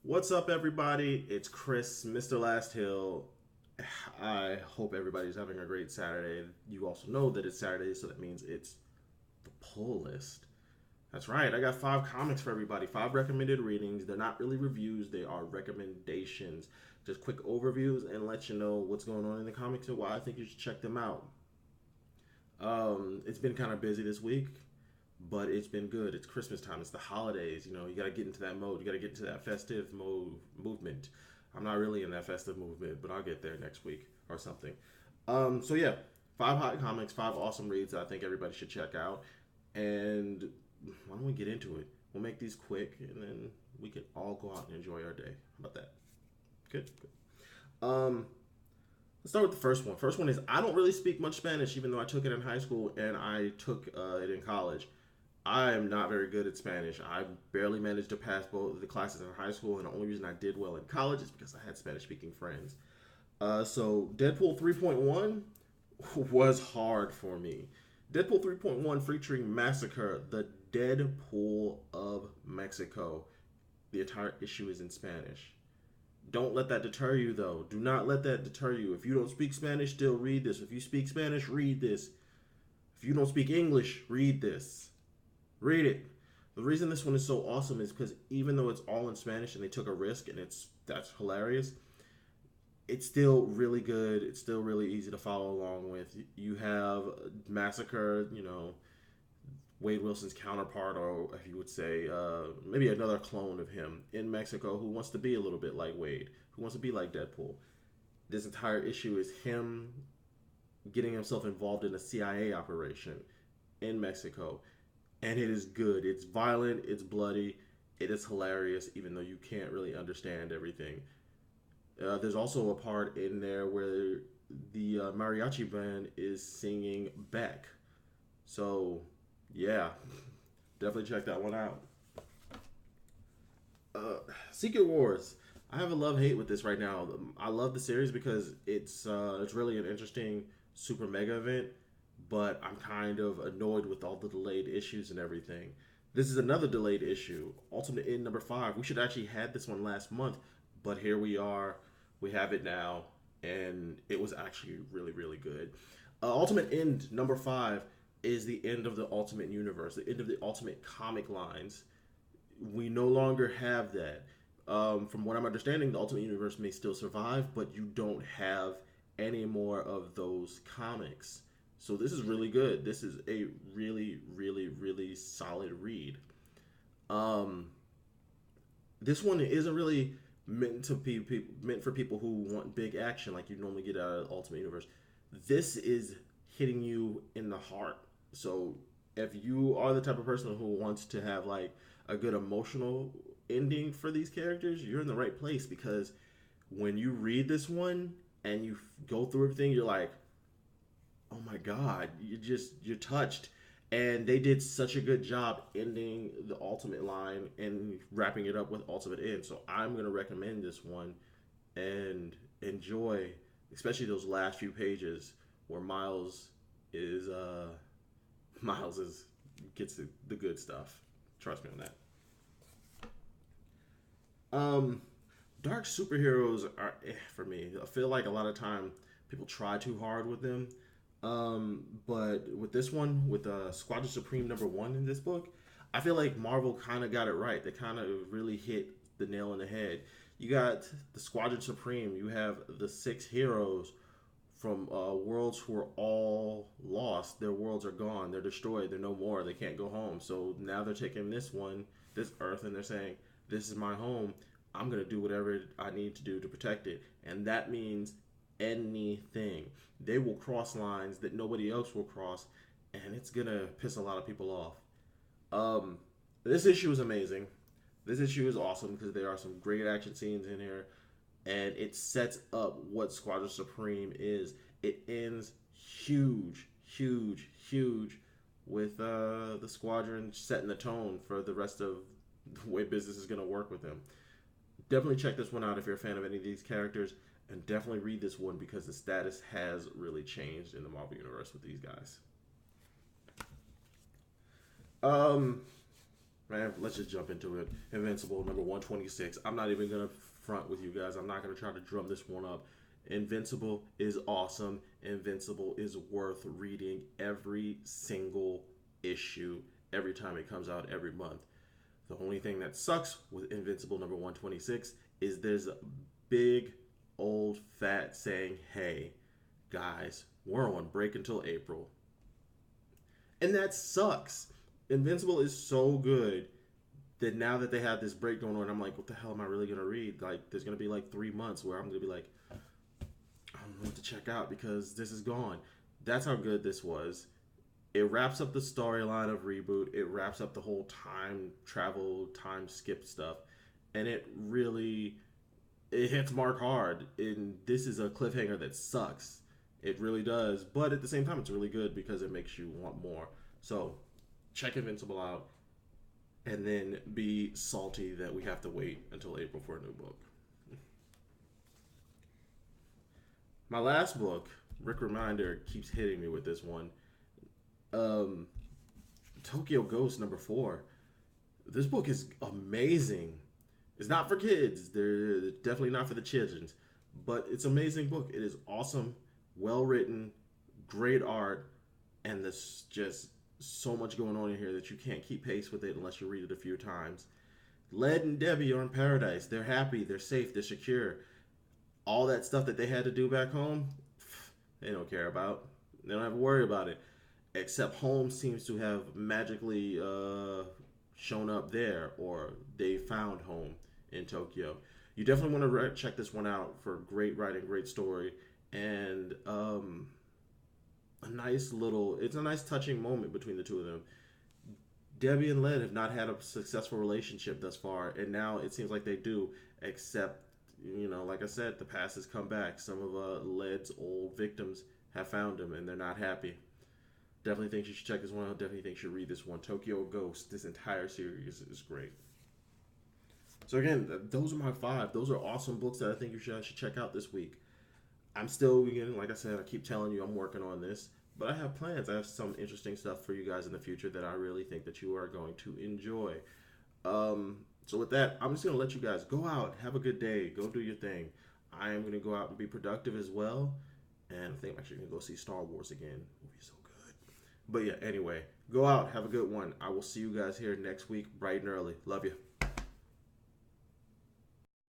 What's up, everybody? It's Chris, Mr. Last Hill. I hope everybody's having a great Saturday. You also know that it's Saturday, so that means it's the pull list. That's right, I got 5 comics for everybody, 5 recommended readings. They're not really reviews, they are recommendations. Just quick overviews and let you know what's going on in the comics and why I think you should check them out. It's been kind of busy this week, but it's been good. It's Christmas time. It's the holidays. You got to get into that mode. You got to get into that festive movement. I'm not really in that festive movement, but I'll get there next week or something. So yeah, 5 hot comics, 5 awesome reads that I think everybody should check out. And why don't we get into it? We'll make these quick, and then we can all go out and enjoy our day. How about that? Good. Good. Let's start with the first one. First one is I don't really speak much Spanish, even though I took it in high school and I took it in college. I am not very good at Spanish. I barely managed to pass both of the classes in high school, and the only reason I did well in college is because I had Spanish speaking friends. So, Deadpool 3.1 was hard for me. Deadpool 3.1 featuring Massacre, the Deadpool of Mexico. The entire issue is in Spanish. Don't let that deter you, though. Do not let that deter you. If you don't speak Spanish, still read this. If you speak Spanish, read this. If you don't speak English, read this. Read it. The reason this one is so awesome is because even though it's all in Spanish and they took a risk and that's hilarious, it's still really good. It's still really easy to follow along with. You have Massacre, Wade Wilson's counterpart, or if you would say, maybe another clone of him in Mexico who wants to be a little bit like Wade, who wants to be like Deadpool. This entire issue is him getting himself involved in a CIA operation in Mexico. And it is good. It's violent, it's bloody, it is hilarious, even though you can't really understand everything. There's also a part in there where the mariachi band is singing Beck. So, yeah, definitely check that one out. Secret Wars. I have a love hate with this right now. I love the series because it's really an interesting super mega event, but I'm kind of annoyed with all the delayed issues and everything. This is another delayed issue, Ultimate End number 5. We should actually had this one last month, but here we are. We have it now, and it was actually really, really good. Ultimate End number 5 is the end of the Ultimate Universe, the end of the Ultimate comic lines. We no longer have that. From what I'm understanding, the Ultimate Universe may still survive, but you don't have any more of those comics. So this is really good. This is a really, really, really solid read. Um, this one isn't really meant for people who want big action like you normally get out of Ultimate Universe. This is hitting you in the heart. So if you are the type of person who wants to have like a good emotional ending for these characters, you're in the right place because when you read this one and you go through everything, you're like, oh my god, you're touched. And they did such a good job ending the Ultimate line and wrapping it up with Ultimate End. So I'm gonna recommend this one and enjoy, especially those last few pages where is Miles is gets the good stuff. Trust me on that. Dark superheroes are for me. I feel like a lot of time people try too hard with them. But with this one, with Squadron Supreme number 1 in this book, I feel like Marvel kind of got it right. They kind of really hit the nail on the head. You got the Squadron Supreme. You have the 6 heroes from worlds who are all lost. Their worlds are gone. They're destroyed. They're no more. They can't go home. So now they're taking this Earth, and they're saying, "This is my home. I'm gonna do whatever I need to do to protect it," and that means anything. They will cross lines that nobody else will cross, and it's gonna piss a lot of people off. This issue is amazing. This issue is awesome because there are some great action scenes in here, and it sets up what Squadron Supreme is. It ends huge, huge, huge with the squadron setting the tone for the rest of the way business is gonna work with them. Definitely check this one out if you're a fan of any of these characters. And definitely read this one because the status has really changed in the Marvel Universe with these guys. Um, Man, let's just jump into it. Invincible number 126. I'm not even gonna front with you guys. I'm not gonna try to drum this one up. Invincible is awesome. Invincible is worth reading every single issue every time it comes out every month. The only thing that sucks with Invincible number 126 is there's a big old fat saying, hey, guys, we're on break until April. And that sucks. Invincible is so good that now that they have this break going on, I'm like, what the hell am I really going to read? Like, there's going to be like 3 months where I'm going to be like, I don't know what to check out because this is gone. That's how good this was. It wraps up the storyline of Reboot. It wraps up the whole time travel, time skip stuff. And it hits Mark hard. And this is a cliffhanger that sucks. It really does. But at the same time, it's really good because it makes you want more. So check Invincible out and then be salty that we have to wait until April for a new book. My last book, Rick Reminder keeps hitting me with this one. Tokyo Ghost number 4. This book is amazing. It's not for kids. They're definitely not for the children. But it's an amazing book. It is awesome, well written, great art, and there's just so much going on in here that you can't keep pace with it unless you read it a few times. Led and Debbie are in paradise. They're happy, they're safe, they're secure. All that stuff that they had to do back home, they don't care about. They don't have to worry about it. Except home seems to have magically shown up there, or they found home in Tokyo. You definitely want to check this one out for great writing, great story, and it's a nice touching moment between the two of them. Debbie and Led have not had a successful relationship thus far, and now it seems like they do, except, like I said, the past has come back. Some of Led's old victims have found him, and they're not happy. Definitely think you should check this one out. Definitely think you should read this one. Tokyo Ghost, this entire series is great. So again, those are my 5. Those are awesome books that I think you should check out this week. I'm still, like I said, I keep telling you I'm working on this, but I have plans. I have some interesting stuff for you guys in the future that I really think that you are going to enjoy. So with that, I'm just going to let you guys go out, have a good day, go do your thing. I am going to go out and be productive as well, and I think I'm actually going to go see Star Wars again. Movie's so good. But yeah, anyway, go out, have a good one. I will see you guys here next week, bright and early. Love you.